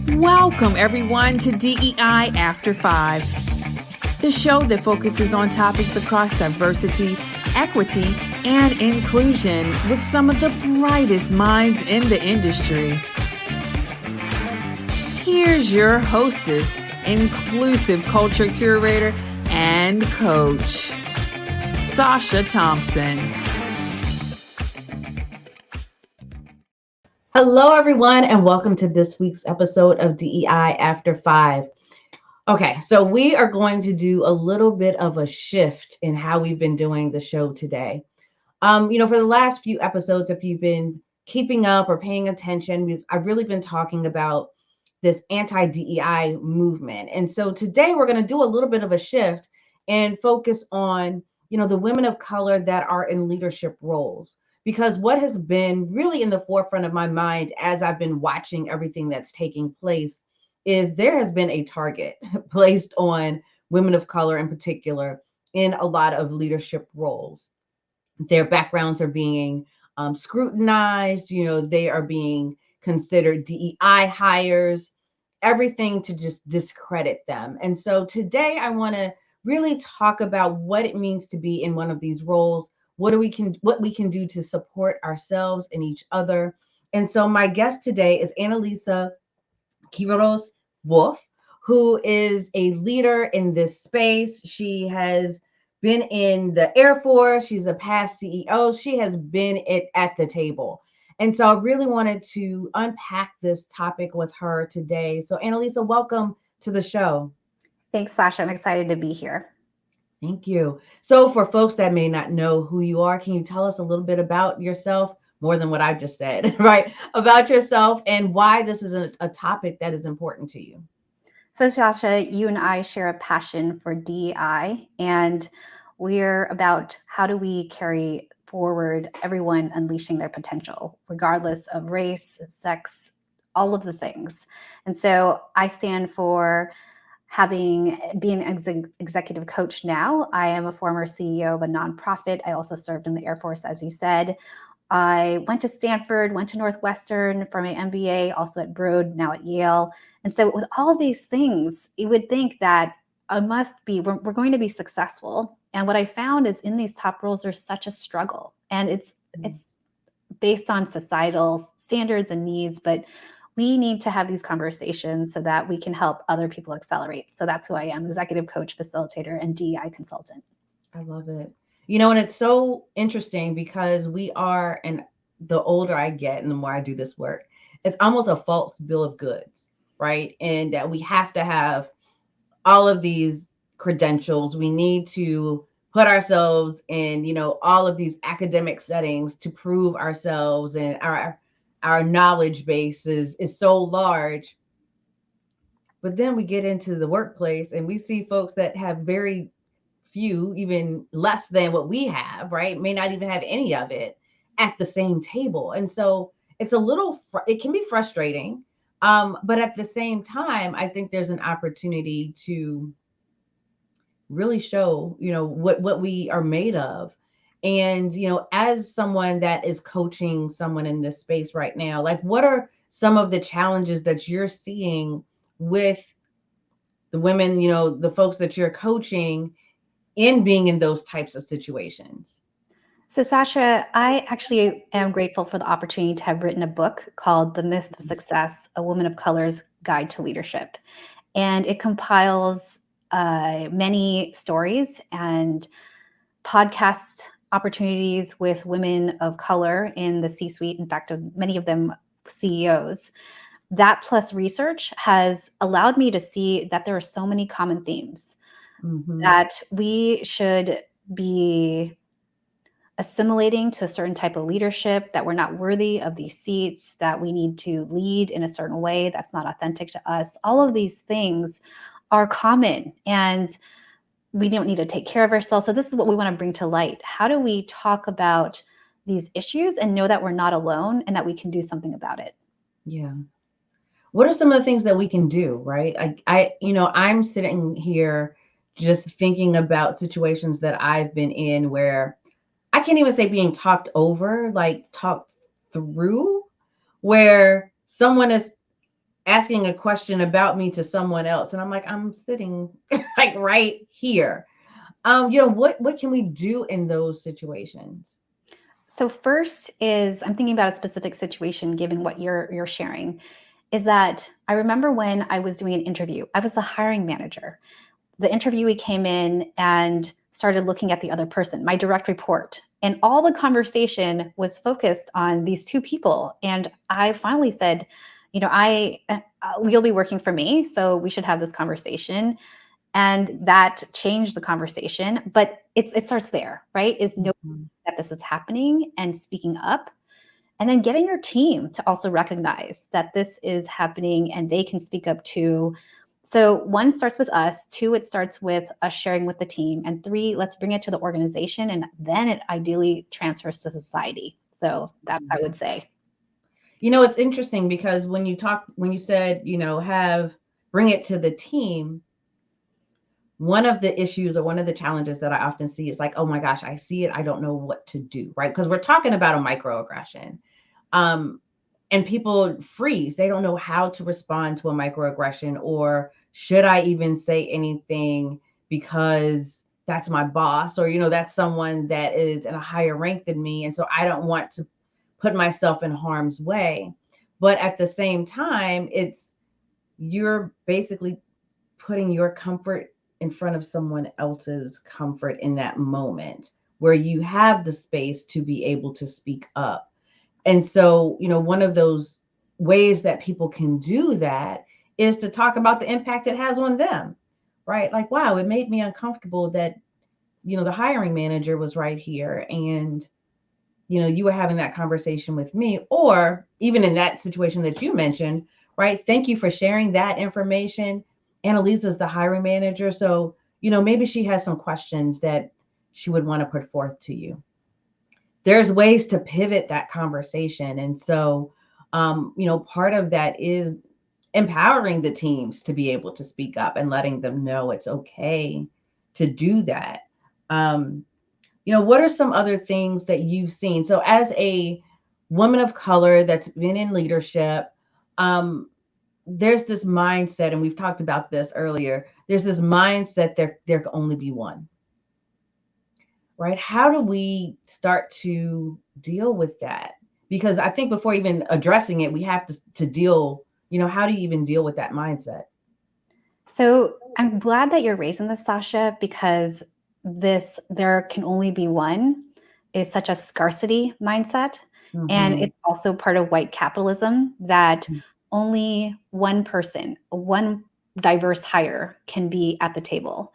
Welcome, everyone, to DEI After 5, the show that focuses on topics across diversity, equity, and inclusion with some of the brightest minds in the industry. Here's your hostess, inclusive culture curator and coach, Sacha Thompson. Hello, everyone, and welcome to this week's episode of DEI After 5. Okay, so we are going to do a little bit of a shift in how we've been doing the show today. For the last few episodes, if you've been keeping up or paying attention, I've really been talking about this anti-DEI movement. And so today we're going to do a little bit of a shift and focus on, the women of color that are in leadership roles. Because what has been really in the forefront of my mind as I've been watching everything that's taking place is there has been a target placed on women of color in particular in a lot of leadership roles. Their backgrounds are being scrutinized, they are being considered DEI hires, everything to just discredit them. And so today I want to really talk about what it means to be in one of these roles, what we can do to support ourselves and each other. And so my guest today is Analiza Quiroz-Wolf, who is a leader in this space. She has been in the Air Force. She's a past CEO. She has been at the table. And so I really wanted to unpack this topic with her today. So Analiza, welcome to the show. Thanks, Sacha. I'm excited to be here. Thank you. So for folks that may not know who you are, can you tell us a little bit about yourself, more than what I've just said, right? About yourself and why this is a topic that is important to you. So Sacha, you and I share a passion for DEI, and we're about how do we carry forward everyone unleashing their potential, regardless of race, sex, all of the things. And so I stand for being an executive coach now. I am a former CEO of a nonprofit. I also served in the Air Force, as you said. I went to Stanford, went to Northwestern for my MBA, also at Broad, now at Yale. And so with all these things, you would think that we're going to be successful. And what I found is in these top roles, there's such a struggle. And it's based on societal standards and needs, but we need to have these conversations so that we can help other people accelerate. So that's who I am, executive coach, facilitator, and DEI consultant. I love it. And it's so interesting because and the older I get and the more I do this work, it's almost a false bill of goods, right? And that we have to have all of these credentials. We need to put ourselves in, all of these academic settings to prove ourselves, and our knowledge base is so large. But then we get into the workplace and we see folks that have very few, even less than what we have, right? May not even have any of it at the same table. And so it's it can be frustrating. But at the same time, I think there's an opportunity to really show, what we are made of. And, as someone that is coaching someone in this space right now, like what are some of the challenges that you're seeing with the women, the folks that you're coaching in being in those types of situations? So Sacha, I actually am grateful for the opportunity to have written a book called The Amidst of Success, A Woman of Color's Guide to Leadership. And it compiles many stories and podcast opportunities with women of color in the C-suite. In fact, many of them CEOs. That plus research has allowed me to see that there are so many common themes that we should be assimilating to a certain type of leadership, that we're not worthy of these seats, that we need to lead in a certain way that's not authentic to us. All of these things are common, and we don't need to take care of ourselves. So this is what we want to bring to light. How do we talk about these issues and know that we're not alone and that we can do something about it? Yeah. What are some of the things that we can do, right? I'm sitting here just thinking about situations that I've been in where I can't even say being talked over, like talked through, where someone is asking a question about me to someone else, and I'm like, I'm sitting like right here. What can we do in those situations? So first is I'm thinking about a specific situation given what you're sharing, is that I remember when I was doing an interview, I was the hiring manager. The interviewee came in and started looking at the other person, my direct report. And all the conversation was focused on these two people. And I finally said, you'll be working for me, so we should have this conversation. And that changed the conversation. But it starts there, right? Is knowing Mhm. that this is happening and speaking up. And then getting your team to also recognize that this is happening and they can speak up too. So one starts with us, two, it starts with us sharing with the team, and three, let's bring it to the organization, and then it ideally transfers to society. So that's, I would say. It's interesting because when you said, bring it to the team, one of the issues or one of the challenges that I often see is like, oh my gosh, I see it. I don't know what to do, right? Because we're talking about a microaggression. And people freeze. They don't know how to respond to a microaggression, or should I even say anything because that's my boss, or, that's someone that is in a higher rank than me. And so I don't want to put myself in harm's way. But at the same time, you're basically putting your comfort in front of someone else's comfort in that moment where you have the space to be able to speak up. And so, one of those ways that people can do that is to talk about the impact it has on them, right? Like, wow, it made me uncomfortable that, the hiring manager was right here, and, you were having that conversation with me, or even in that situation that you mentioned, right? Thank you for sharing that information. Analiza's the hiring manager. So, maybe she has some questions that she would want to put forth to you. There's ways to pivot that conversation. And so, part of that is empowering the teams to be able to speak up and letting them know it's okay to do that. What are some other things that you've seen? So as a woman of color that's been in leadership, there's this mindset, and we've talked about this earlier. There's this mindset there can only be one, right? How do we start to deal with that? Because I think before even addressing it, we have to deal, how do you even deal with that mindset? So I'm glad that you're raising this, Sasha, because there can only be one is such a scarcity mindset. And Mhm. it's also part of white capitalism that only one person, one diverse hire can be at the table.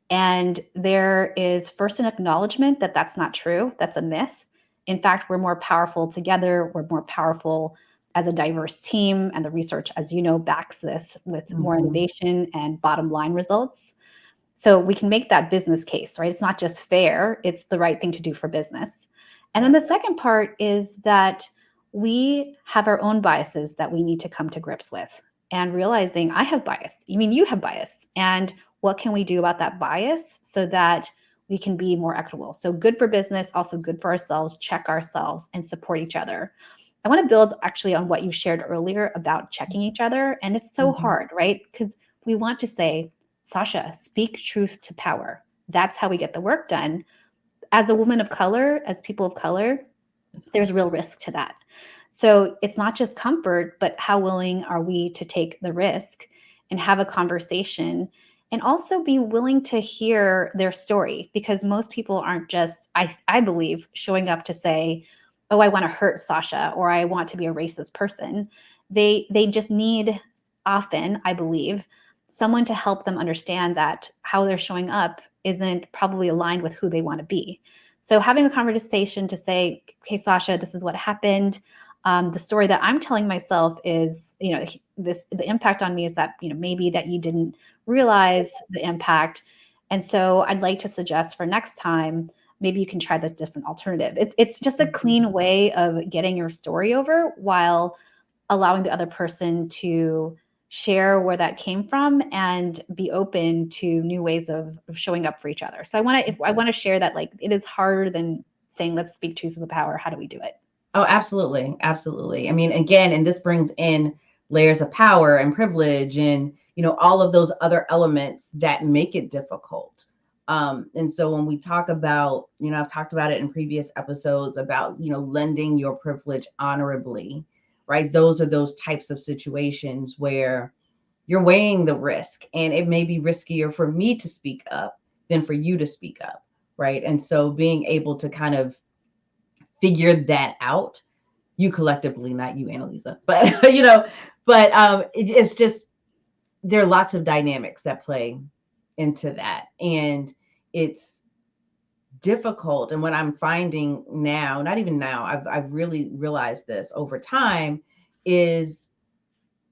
And there is first an acknowledgement that that's not true. That's a myth. In fact, we're more powerful together. We're more powerful as a diverse team. And the research, as you know, backs this with more Mhm. innovation and bottom line results. So we can make that business case, right? It's not just fair, it's the right thing to do for business. And then the second part is that we have our own biases that we need to come to grips with, and realizing I have bias. You mean you have bias. And what can we do about that bias so that we can be more equitable? So good for business, also good for ourselves, check ourselves and support each other. I want to build actually on what you shared earlier about checking each other. And it's so Mhm. hard, right? Because we want to say, Sasha, speak truth to power. That's how we get the work done. As a woman of color, as people of color, there's real risk to that. So it's not just comfort, but how willing are we to take the risk and have a conversation, and also be willing to hear their story? Because most people aren't just, I believe, showing up to say, oh, I want to hurt Sasha, or I want to be a racist person. They just need, often, I believe, someone to help them understand that how they're showing up isn't probably aligned with who they want to be. So having a conversation to say, "Hey, Sasha, this is what happened. The story that I'm telling myself is, the impact on me is that, maybe that you didn't realize the impact. And so I'd like to suggest for next time, maybe you can try this different alternative." It's just a clean way of getting your story over while allowing the other person to share where that came from and be open to new ways of showing up for each other. So I want to share that, like, it is harder than saying, let's speak truth to the power. How do we do it? Oh, absolutely. Absolutely. I mean, again, and this brings in layers of power and privilege and, all of those other elements that make it difficult. And so when we talk about, I've talked about it in previous episodes about, lending your privilege honorably, right? Those are those types of situations where you're weighing the risk, and it may be riskier for me to speak up than for you to speak up, right? And so being able to kind of figure that out, you collectively, not you, Analiza, but it's just, there are lots of dynamics that play into that, and it's difficult. And what I'm finding now, not even now, I've really realized this over time, is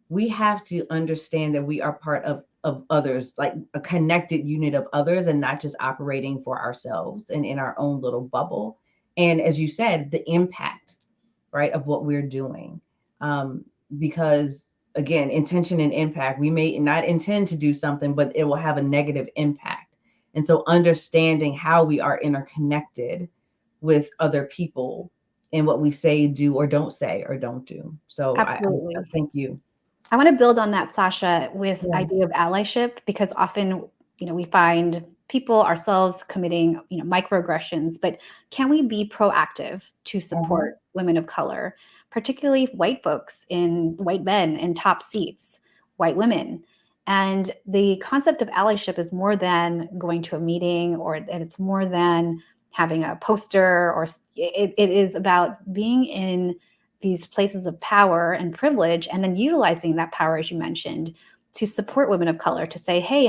we have to understand that we are part of others, like a connected unit of others, and not just operating for ourselves and in our own little bubble. And as you said, the impact, right, of what we're doing. Because again, intention and impact, we may not intend to do something, but it will have a negative impact. And so understanding how we are interconnected with other people and what we say, do, or don't say, or don't do. So I Absolutely. thank you. I want to build on that, Sasha, with Yeah. idea of allyship, because often, we find people ourselves committing, microaggressions, but can we be proactive to support women of color, particularly white folks white men in top seats, white women? And the concept of allyship is more than going to a meeting, and it's more than having a poster, or it is about being in these places of power and privilege, and then utilizing that power, as you mentioned, to support women of color, to say, hey,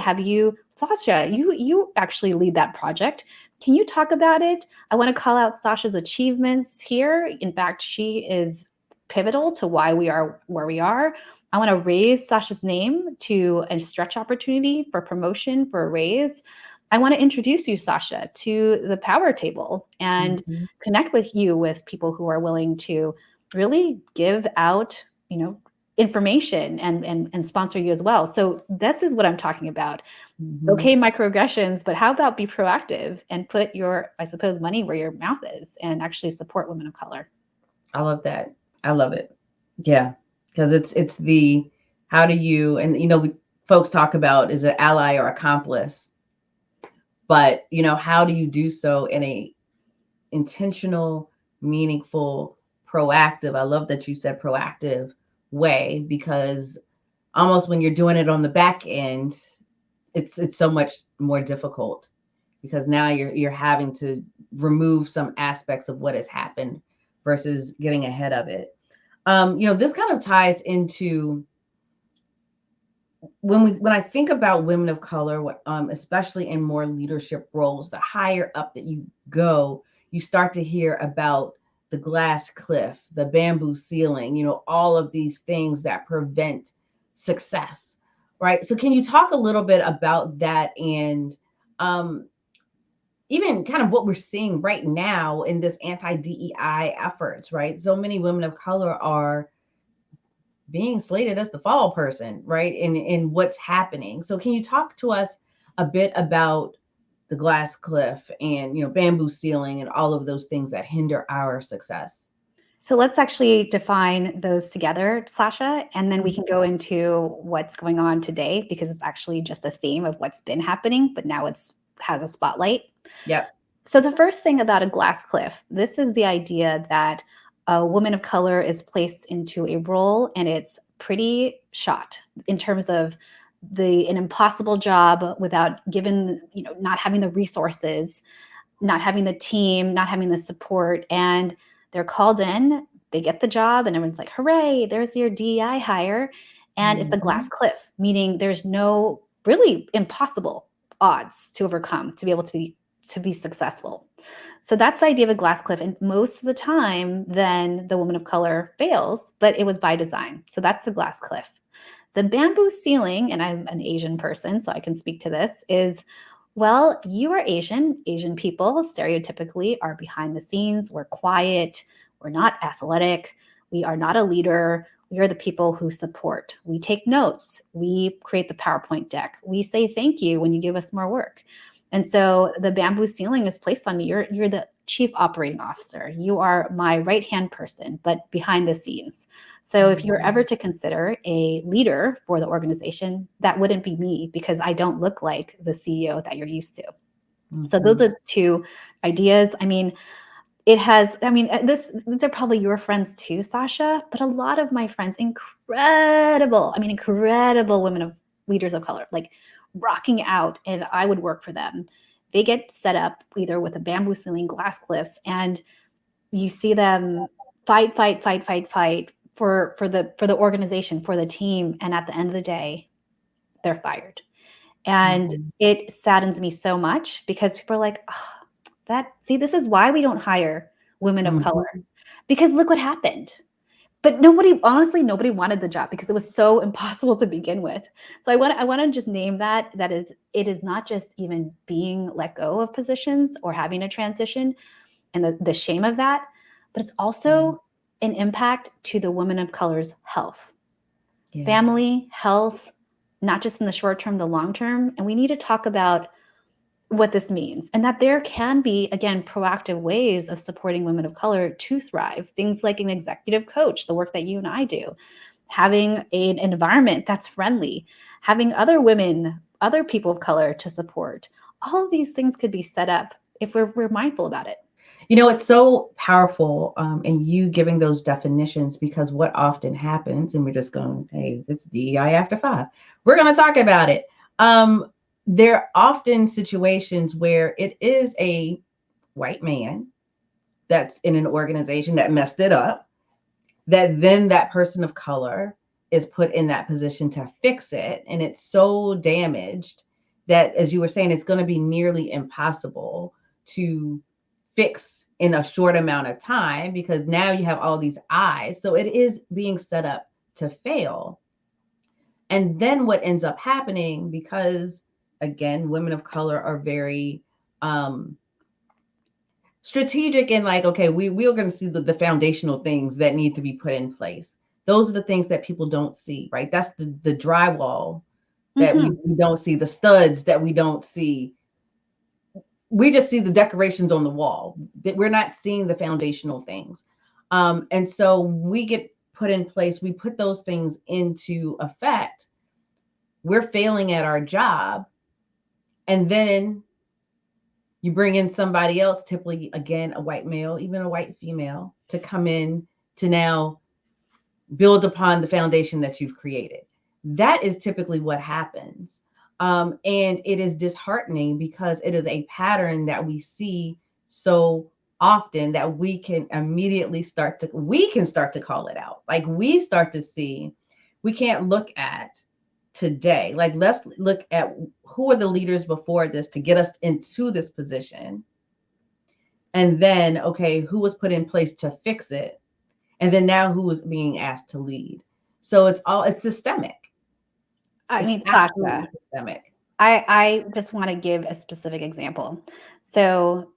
Sacha, you actually lead that project. Can you talk about it? I want to call out Sasha's achievements here. In fact, she is pivotal to why we are where we are. I want to raise Sasha's name to a stretch opportunity for promotion, for a raise. I want to introduce you, Sacha, to the power table and connect with people who are willing to really give out, information and sponsor you as well. So this is what I'm talking about. Okay, microaggressions, but how about be proactive and put your, I suppose, money where your mouth is and actually support women of color? I love that. I love it. Yeah, because it's the, how do you, and folks talk about, is it ally or accomplice, but how do you do so in a intentional, meaningful, proactive, I love that you said proactive way, because almost when you're doing it on the back end, it's so much more difficult, because now you're having to remove some aspects of what has happened versus getting ahead of it. This kind of ties into when I think about women of color, especially in more leadership roles, the higher up that you go, you start to hear about the glass cliff, the bamboo ceiling, all of these things that prevent success, right? So can you talk a little bit about that, and even kind of what we're seeing right now in this anti-DEI efforts, right? So many women of color are being slated as the fall person, right? In what's happening. So can you talk to us a bit about the glass cliff and, bamboo ceiling and all of those things that hinder our success? So let's actually define those together, Sacha, and then we can go into what's going on today, because it's actually just a theme of what's been happening, but now has a spotlight. Yep. So the first thing about a glass cliff, this is the idea that a woman of color is placed into a role and it's pretty shot in terms of an impossible job without not having the resources, not having the team, not having the support, and they're called in, they get the job, and everyone's like, hooray, there's your DEI hire. And it's a glass cliff, meaning there's no really impossible odds to overcome to be able to be successful. So that's the idea of a glass cliff. And most of the time, then the woman of color fails, but it was by design. So that's the glass cliff. The bamboo ceiling, and I'm an Asian person, so I can speak to this, is, well, you are Asian. Asian people stereotypically are behind the scenes. We're quiet. We're not athletic. We are not a leader. We are the people who support. We take notes. We create the PowerPoint deck. We say thank you when you give us more work. And so the bamboo ceiling is placed on you. You're the chief operating officer. You are my right-hand person, but behind the scenes. So if you're ever to consider a leader for the organization, that wouldn't be me because I don't look like the CEO that you're used to. So those are two ideas. I mean, these are probably your friends too, Sacha, but a lot of my friends, incredible women of leaders of color, like rocking out, and I would work for them. They get set up either with a bamboo ceiling, glass cliffs, and you see them fight for the organization, for the team, and at the end of the day, they're fired. And it saddens me so much because people are like, oh, this is why we don't hire women of color, because look what happened. But nobody wanted the job because it was so impossible to begin with. So I want to just name it is not just even being let go of positions or having a transition and the shame of that, but it's also an impact to the women of color's health, family health, not just in the short term, the long term. And we need to talk about what this means, and that there can be, again, proactive ways of supporting women of color to thrive. Things like an executive coach, the work that you and I do, having an environment that's friendly, having other women, other people of color to support. All of these things could be set up if we're mindful about it. You know, it's so powerful in you giving those definitions, because what often happens, and we're just going, hey, it's DEI After 5. We're going to talk about it. There are often situations where it is a white man that's in an organization that messed it up, that then that person of color is put in that position to fix it. And it's so damaged that, as you were saying, it's going to be nearly impossible to fix in a short amount of time, because now you have all these eyes. So it is being set up to fail. And then what ends up happening, because again, women of color are very strategic in like, okay, we are going to see the foundational things that need to be put in place. Those are the things that people don't see, right? That's the drywall that we don't see, the studs that we don't see. We just see the decorations on the wall. We're not seeing the foundational things. And so we get put in place, we put those things into effect. We're failing at our job. And then you bring in somebody else, typically, again, a white male, even a white female, to come in to now build upon the foundation that you've created. That is typically what happens. And it is disheartening because it is a pattern that we see so often that we can immediately start to call it out. Like we start to see, we can't look at today. Like, let's look at who are the leaders before this to get us into this position. And then, okay, who was put in place to fix it? And then now who is being asked to lead? So it's systemic. I mean, Sacha, systemic. I just want to give a specific example. So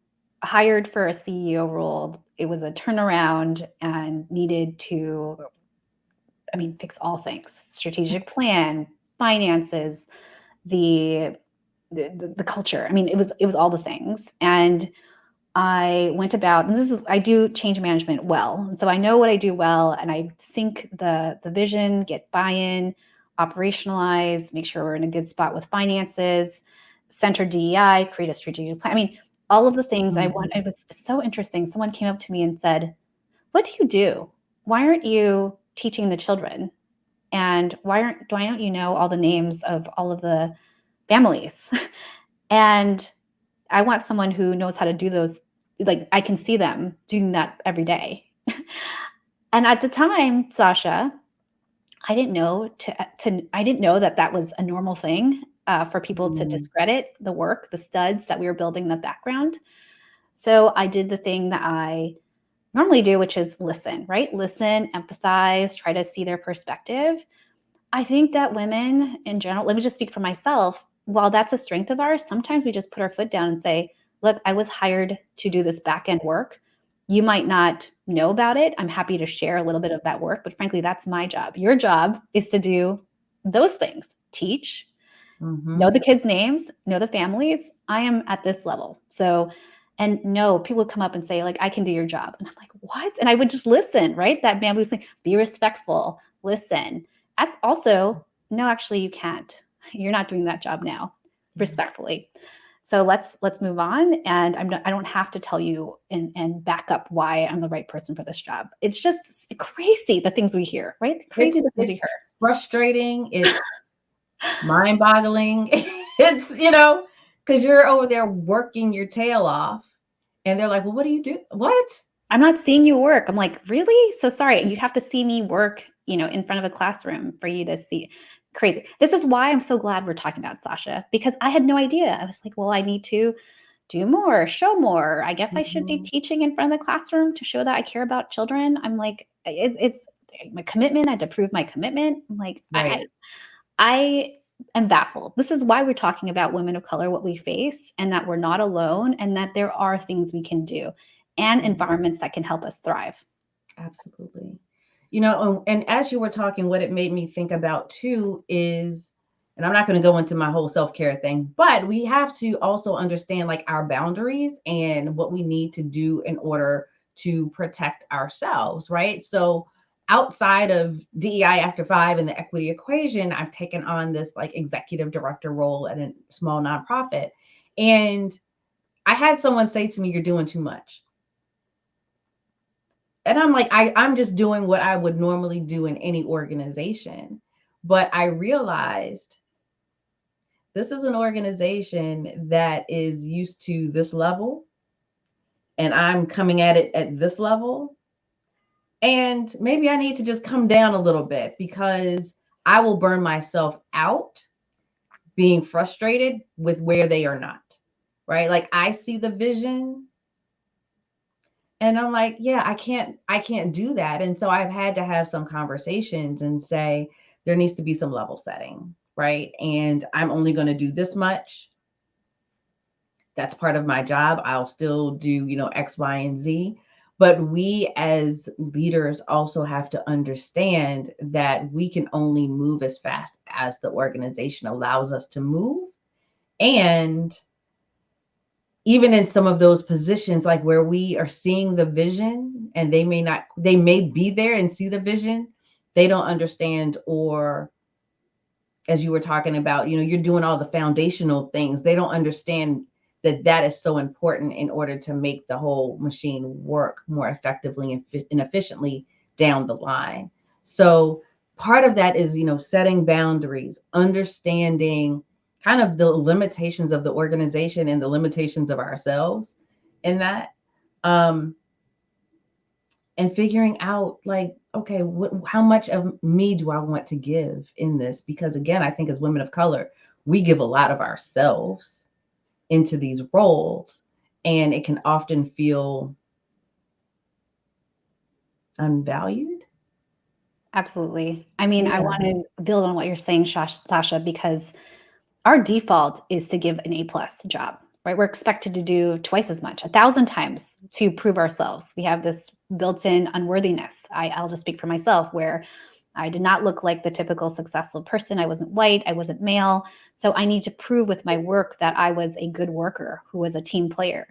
hired for a CEO role, it was a turnaround and needed to, fix all things: strategic plan, finances, the culture. It was all the things. And I went about, and I do change management well. And so I know what I do well, and I sync the vision, get buy-in, operationalize, make sure we're in a good spot with finances, center DEI, create a strategic plan. All of the things I want. It was so interesting. Someone came up to me and said, "What do you do? Why aren't you teaching the children? And why don't you know all the names of all of the families?" And I want someone who knows how to do those. Like, I can see them doing that every day. And at the time, Sacha, I didn't know that was a normal thing for people to discredit the work, the studs that we were building in the background. So I did the thing that I normally do, which is listen, right? Listen, empathize, try to see their perspective. I think that women in general, let me just speak for myself, while that's a strength of ours, sometimes we just put our foot down and say, look, I was hired to do this back-end work. You might not know about it. I'm happy to share a little bit of that work, but frankly, that's my job. Your job is to do those things: teach, know the kids' names, know the families. I am at this level. So And no, people would come up and say, like, I can do your job. And I'm like, what? And I would just listen, right? That bamboozling, be respectful, listen. That's also, no, actually you can't. You're not doing that job now, respectfully. So let's move on. And I don't have to tell you and back up why I'm the right person for this job. It's just crazy the things we hear, right? Crazy the things we hear. Frustrating. It's mind-boggling. It's, because you're over there working your tail off and they're like, well, what do you do? What? I'm not seeing you work. I'm like, really? So sorry. You have to see me work, in front of a classroom for you to see. Crazy. This is why I'm so glad we're talking about Sacha, because I had no idea. I was like, well, I need to do more, show more. I guess I should be teaching in front of the classroom to show that I care about children. I'm like, it's my commitment. I had to prove my commitment. I'm like, Right. I am baffled. This is why we're talking about women of color, what we face, and that we're not alone, and that there are things we can do and environments that can help us thrive. Absolutely. And as you were talking, what it made me think about too is, and I'm not going to go into my whole self-care thing, but we have to also understand like our boundaries and what we need to do in order to protect ourselves, right? So outside of DEI After 5 and the equity equation, I've taken on this like executive director role at a small nonprofit. And I had someone say to me, you're doing too much. And I'm like, I'm just doing what I would normally do in any organization. But I realized this is an organization that is used to this level, and I'm coming at it at this level. And maybe I need to just come down a little bit because I will burn myself out being frustrated with where they are not, right? Like I see the vision. And I'm like, yeah, I can't do that. And so I've had to have some conversations and say, there needs to be some level setting, right? And I'm only going to do this much. That's part of my job. I'll still do, X, Y, and Z. But we as leaders also have to understand that we can only move as fast as the organization allows us to move. And even in some of those positions, like where we are seeing the vision and they may be there and see the vision, they don't understand, or as you were talking about, you're doing all the foundational things. They don't understand that is so important in order to make the whole machine work more effectively and efficiently down the line. So part of that is, setting boundaries, understanding kind of the limitations of the organization and the limitations of ourselves in that, and figuring out like, okay, how much of me do I want to give in this? Because again, I think as women of color, we give a lot of ourselves into these roles, and it can often feel unvalued. Absolutely. I mean, I want to build on what you're saying, Sacha, because our default is to give an A+ job, right? We're expected to do twice as much, 1,000 times to prove ourselves. We have this built-in unworthiness. I'll just speak for myself, where I did not look like the typical successful person. I wasn't white, I wasn't male. So I need to prove with my work that I was a good worker who was a team player.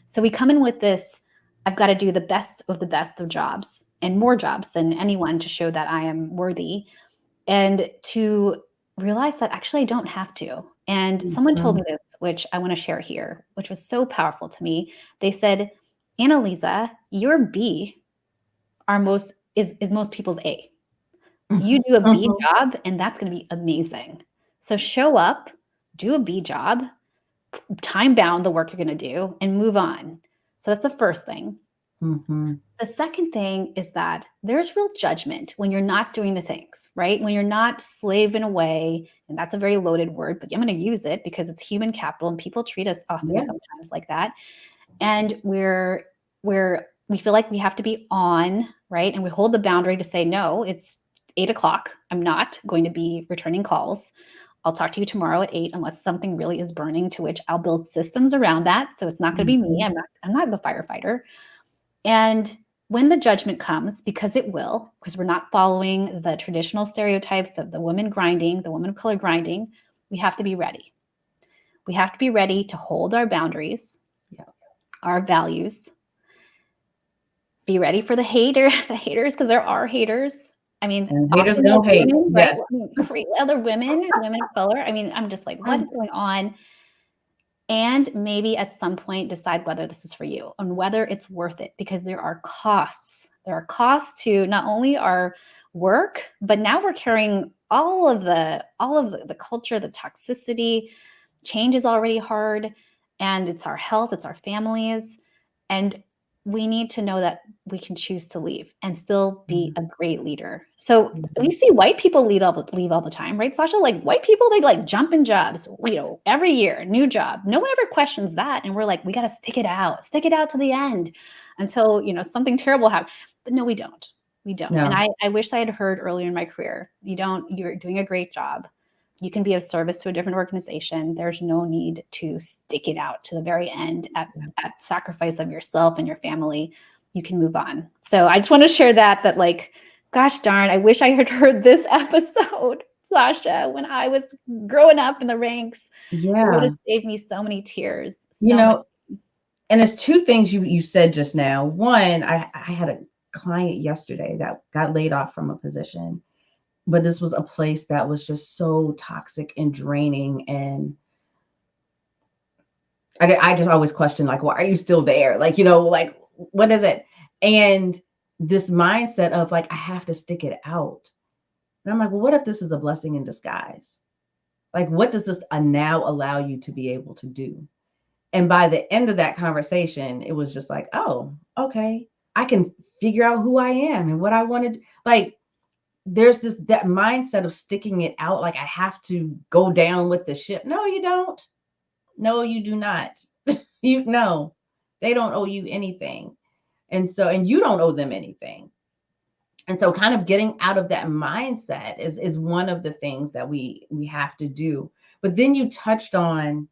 So we come in with this, I've got to do the best of jobs and more jobs than anyone to show that I am worthy, and to realize that actually I don't have to. And someone told me this, which I want to share here, which was so powerful to me. They said, Analiza, your B is most people's A. You do a B job, and that's going to be amazing. So show up, do a B job, time bound the work you're going to do, and move on. So that's the first thing. The second thing is that there's real judgment when you're not doing the things, right? When you're not slaving away, and that's a very loaded word, but I'm going to use it because it's human capital and people treat us often sometimes like that. And we feel like we have to be on, right? And we hold the boundary to say, no, it's 8:00. I'm not going to be returning calls. I'll talk to you tomorrow at 8 unless something really is burning, to which I'll build systems around that. So it's not going to be me. I'm not the firefighter. And when the judgment comes, because it will, because we're not following the traditional stereotypes of the woman grinding, the woman of color grinding, we have to be ready. We have to be ready to hold our boundaries. our values. Be ready for the haters, because there are haters. I mean, And haters gonna hate. women, right? Yes. I mean, other women of color. I mean, I'm just like, what is going on? And maybe at some point decide whether this is for you and whether it's worth it, because there are costs. There are costs to not only our work, but now we're carrying all of the culture, the toxicity. Change is already hard, and it's our health, it's our families, and we need to know that we can choose to leave and still be a great leader. So we see white people leave all the time, right, Sacha? Like white people, they like jump in jobs, every year, new job. No one ever questions that. And we're like, we got to stick it out to the end until, something terrible happens. But no, we don't. We don't. No. And I wish I had heard earlier in my career, you're doing a great job. You can be of service to a different organization. There's no need to stick it out to the very end at sacrifice of yourself and your family. You can move on. So I just want to share that like, gosh darn, I wish I had heard this episode, Sacha, when I was growing up in the ranks. Yeah. It would have saved me so many tears. And there's two things you said just now. One, I had a client yesterday that got laid off from a position. But this was a place that was just so toxic and draining. And I just always question, like, why are you still there? Like, like, what is it? And this mindset of like, I have to stick it out. And I'm like, well, what if this is a blessing in disguise? Like, what does this now allow you to be able to do? And by the end of that conversation, it was just like, oh, okay, I can figure out who I am and what I wanted. Like, there's that mindset of sticking it out. Like, I have to go down with the ship. No, you don't. No, you do not. No, they don't owe you anything. And you don't owe them anything. And so kind of getting out of that mindset is one of the things that we have to do. But then you touched on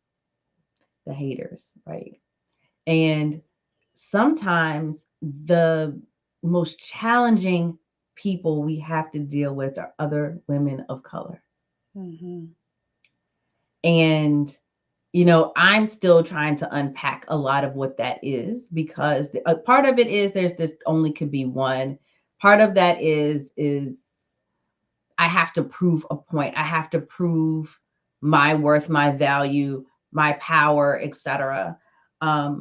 the haters, right? And sometimes the most challenging people we have to deal with are other women of color. Mm-hmm. And, I'm still trying to unpack a lot of what that is, because part of it is there's only could be one. Part of that is I have to prove a point. I have to prove my worth, my value, my power, etc. A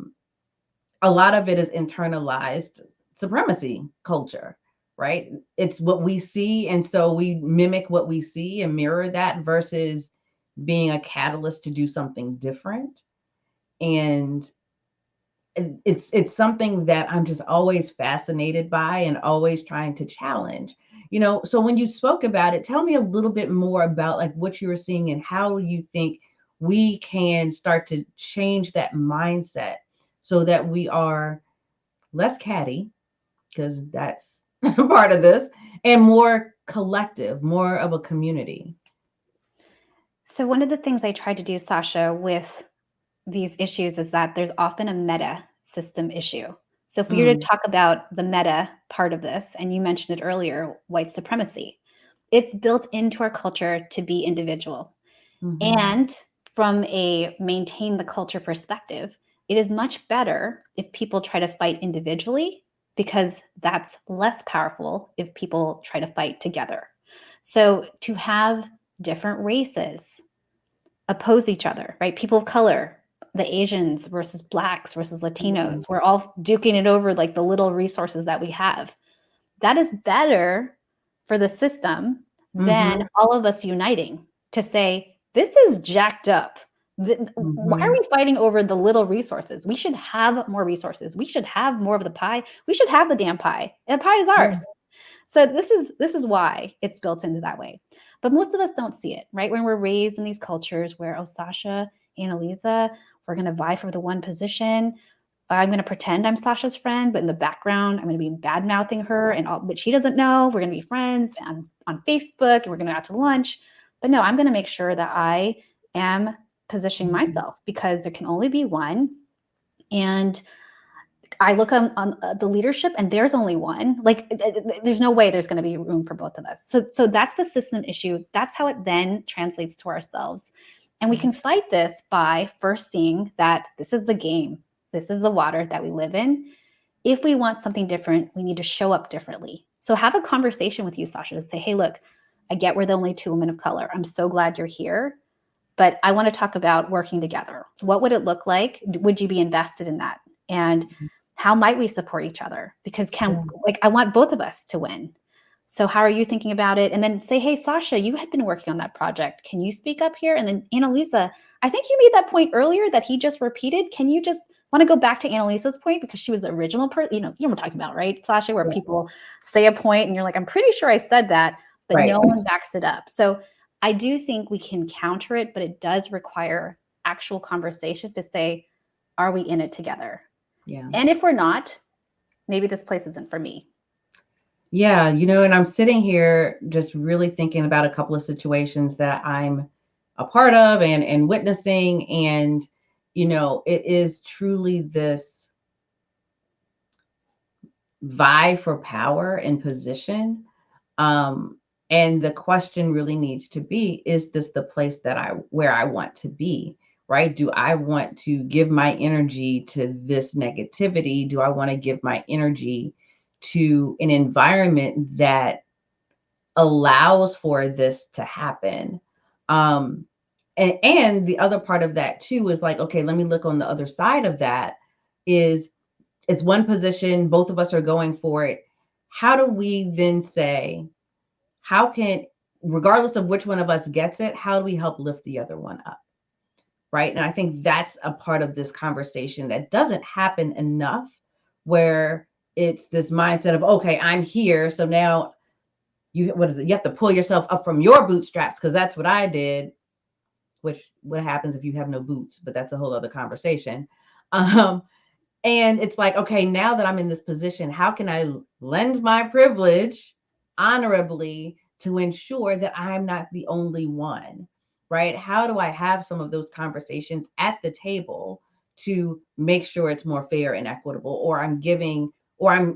lot of it is internalized supremacy culture. Right? It's what we see. And so we mimic what we see and mirror that versus being a catalyst to do something different. And it's something that I'm just always fascinated by and always trying to challenge. So when you spoke about it, tell me a little bit more about like what you were seeing and how you think we can start to change that mindset so that we are less catty, because that's part of this, and more collective, more of a community. So one of the things I try to do, Sacha, with these issues is that there's often a meta system issue. So if we were to talk about the meta part of this, and you mentioned it earlier, white supremacy, it's built into our culture to be individual. Mm-hmm. And from a maintain the culture perspective, it is much better if people try to fight individually, because that's less powerful if people try to fight together. So to have different races oppose each other, right? People of color, the Asians versus Blacks versus Latinos, mm-hmm. We're all duking it over like the little resources that we have. That is better for the system than mm-hmm. all of us uniting to say, this is jacked up. Mm-hmm. Why are we fighting over the little resources? We should have more resources. We should have more of the pie. We should have the damn pie. And the pie is ours. Mm-hmm. So this is why it's built into that way. But most of us don't see it, right? When we're raised in these cultures where, oh, Sacha, Analiza, we're going to vie for the one position. I'm going to pretend I'm Sacha's friend, but in the background, I'm going to be bad-mouthing her and all, but she doesn't know. We're going to be friends on Facebook, and we're going to go out to lunch. But no, I'm going to make sure that I am positioning myself, because there can only be one. And I look on the leadership, and there's only one. Like, there's no way there's going to be room for both of us. So that's the system issue. That's how it then translates to ourselves. And we can fight this by first seeing that this is the game. This is the water that we live in. If we want something different, we need to show up differently. So have a conversation with you, Sacha, to say, hey, look, I get we're the only 2 women of color. I'm so glad you're here, but I want to talk about working together. What would it look like? Would you be invested in that? And how might we support each other? Because I want both of us to win. So how are you thinking about it? And then say, hey, Sacha, you had been working on that project. Can you speak up here? And then Analiza, I think you made that point earlier that he just repeated. Can you just want to go back to Analiza's point because she was the original person? You know what I'm talking about, right, Sacha, where people say a point and you're like, I'm pretty sure I said that, but no one backs it up. So I do think we can counter it, but it does require actual conversation to say, are we in it together? Yeah. And if we're not, maybe this place isn't for me. Yeah, and I'm sitting here just really thinking about a couple of situations that I'm a part of and witnessing. And, it is truly this vie for power and position. And the question really needs to be, is this the place where I want to be? Right? Do I want to give my energy to this negativity? Do I want to give my energy to an environment that allows for this to happen? And the other part of that too is like, okay, let me look on the other side of that. It's one position, both of us are going for it. How do we then say, regardless of which one of us gets it, how do we help lift the other one up? Right. And I think that's a part of this conversation that doesn't happen enough, where it's this mindset of, okay, I'm here. So now you have to pull yourself up from your bootstraps, because that's what I did, which what happens if you have no boots, but that's a whole other conversation. And it's like, okay, now that I'm in this position, how can I lend my privilege honorably to ensure that I'm not the only one? Right? How do I have some of those conversations at the table to make sure it's more fair and equitable, or I'm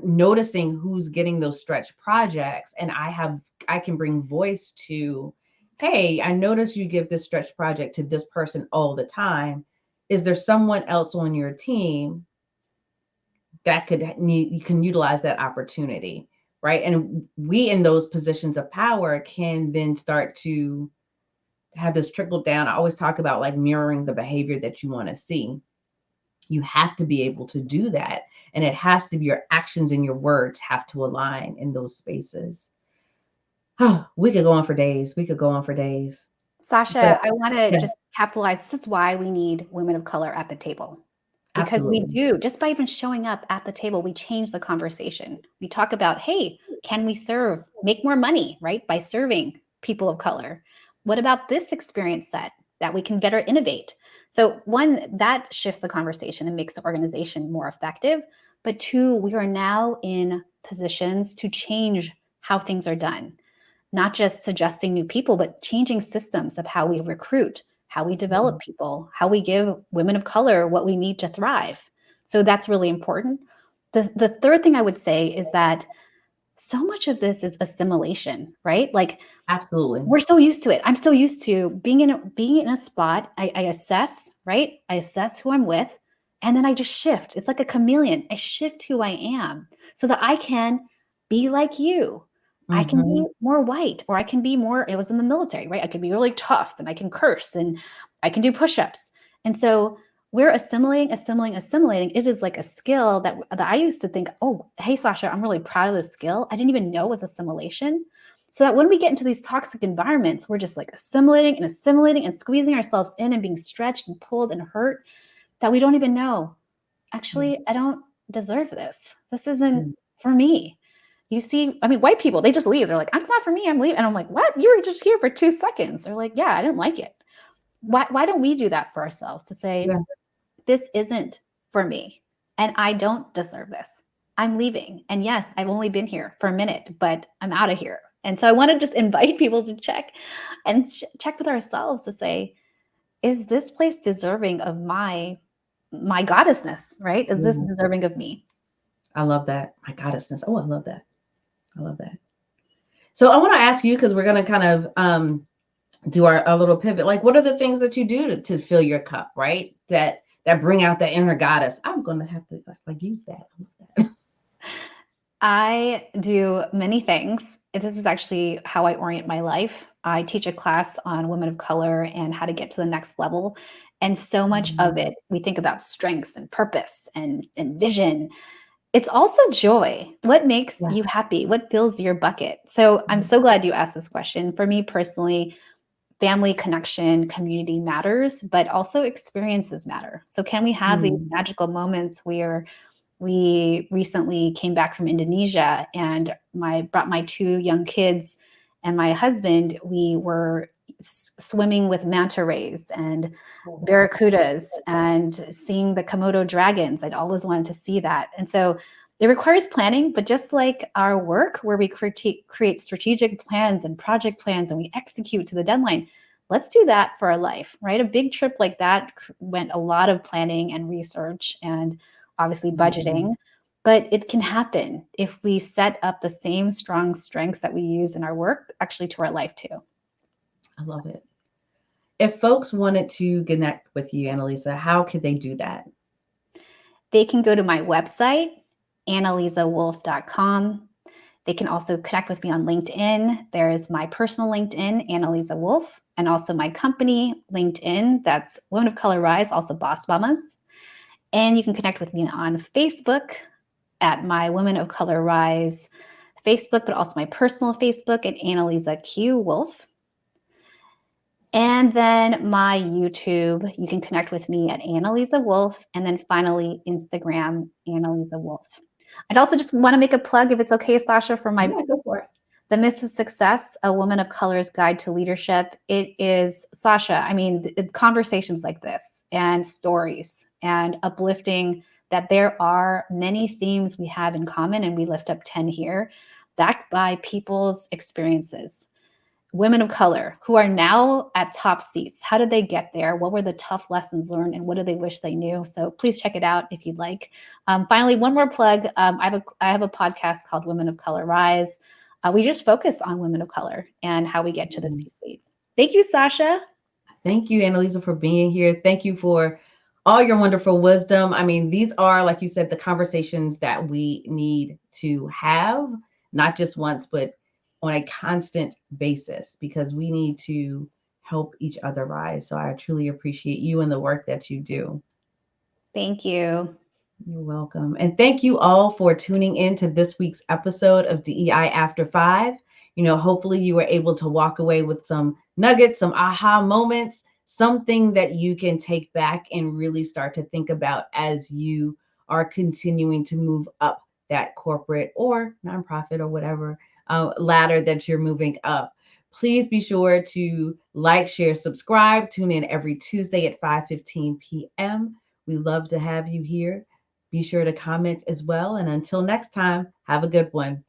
noticing who's getting those stretch projects, and I can bring voice to, hey, I notice you give this stretch project to this person all the time. Is there someone else on your team that you can utilize that opportunity? Right? And we in those positions of power can then start to have this trickle down. I always talk about like mirroring the behavior that you want to see. You have to be able to do that. And it has to be your actions and your words have to align in those spaces. Oh, we could go on for days. Sacha, so, I want to just capitalize. This is why we need women of color at the table. Because absolutely. We do, just by even showing up at the table, we change the conversation. We talk about, hey, can we make more money, right? By serving people of color. What about this experience set that we can better innovate? So one, that shifts the conversation and makes the organization more effective. But two, we are now in positions to change how things are done. Not just suggesting new people, but changing systems of how we recruit, how we develop people, how we give women of color what we need to thrive. So that's really important. The third thing I would say is that so much of this is assimilation, right? Like, absolutely, we're so used to it. I'm so used to being in a spot. I assess, right? I assess who I'm with, and then I just shift. It's like a chameleon. I shift who I am so that I can be like you. I can be more white, or I can be more, it was in the military, right? I can be really tough, and I can curse, and I can do push-ups. And so we're assimilating. It is like a skill that I used to think, oh, hey, Sacha, I'm really proud of this skill. I didn't even know it was assimilation. So that when we get into these toxic environments, we're just like assimilating and squeezing ourselves in and being stretched and pulled and hurt, that we don't even know, actually, I don't deserve this. This isn't for me. You see, I mean, white people, they just leave. They're like, it's not for me, I'm leaving. And I'm like, what? You were just here for 2 seconds. They're like, yeah, I didn't like it. Why don't we do that for ourselves to say, this isn't for me, and I don't deserve this. I'm leaving. And yes, I've only been here for a minute, but I'm out of here. And so I want to just invite people to check with ourselves to say, is this place deserving of my goddessness, right? Is this deserving of me? I love that. My goddessness. Oh, I love that. So I want to ask you, because we're going to kind of do our little pivot. Like, what are the things that you do to fill your cup, right? That that bring out that inner goddess. I'm going to have to like use that. I do many things. This is actually how I orient my life. I teach a class on women of color and how to get to the next level. And so much of it, we think about strengths and purpose and vision. It's also joy. What makes you happy? What fills your bucket? So I'm so glad you asked this question. For me personally, family connection, community matters, but also experiences matter. So can we have these magical moments where we recently came back from Indonesia and brought my 2 young kids and my husband. We were swimming with manta rays and barracudas and seeing the Komodo dragons. I'd always wanted to see that. And so it requires planning, but just like our work where we create strategic plans and project plans and we execute to the deadline, let's do that for our life, right? A big trip like that went a lot of planning and research and obviously budgeting, but it can happen if we set up the same strong strengths that we use in our work actually to our life too. I love it. If folks wanted to connect with you, Analiza, how could they do that? They can go to my website, analizawolf.com. They can also connect with me on LinkedIn. There's my personal LinkedIn, Analiza Wolf, and also my company LinkedIn. That's Women of Color Rise, also Boss Mamas. And you can connect with me on Facebook at my Women of Color Rise Facebook, but also my personal Facebook at Analiza Q-Wolf. And then my YouTube, you can connect with me at Analiza Wolf. And then finally, Instagram, Analiza Wolf. I'd also just want to make a plug, if it's okay, Sacha, for my go for it. The Myths of Success, A Woman of Color's Guide to Leadership. It is, Sacha, I mean, conversations like this and stories and uplifting that there are many themes we have in common, and we lift up 10 here, backed by people's experiences. Women of color who are now at top seats. How did they get there? What were the tough lessons learned, and what do they wish they knew? So please check it out if you'd like. Finally, one more plug. I have a podcast called Women of Color Rise. We just focus on women of color and how we get to the C-suite. Thank you, Sacha. Thank you, Analiza, for being here. Thank you for all your wonderful wisdom. I mean, these are, like you said, the conversations that we need to have, not just once, but on a constant basis, because we need to help each other rise. So I truly appreciate you and the work that you do. Thank you. You're welcome. And thank you all for tuning in to this week's episode of DEI After 5. You know, hopefully you were able to walk away with some nuggets, some aha moments, something that you can take back and really start to think about as you are continuing to move up that corporate or nonprofit or whatever ladder that you're moving up. Please be sure to like, share, subscribe. Tune in every Tuesday at 5:15 p.m. We love to have you here. Be sure to comment as well. And until next time, have a good one.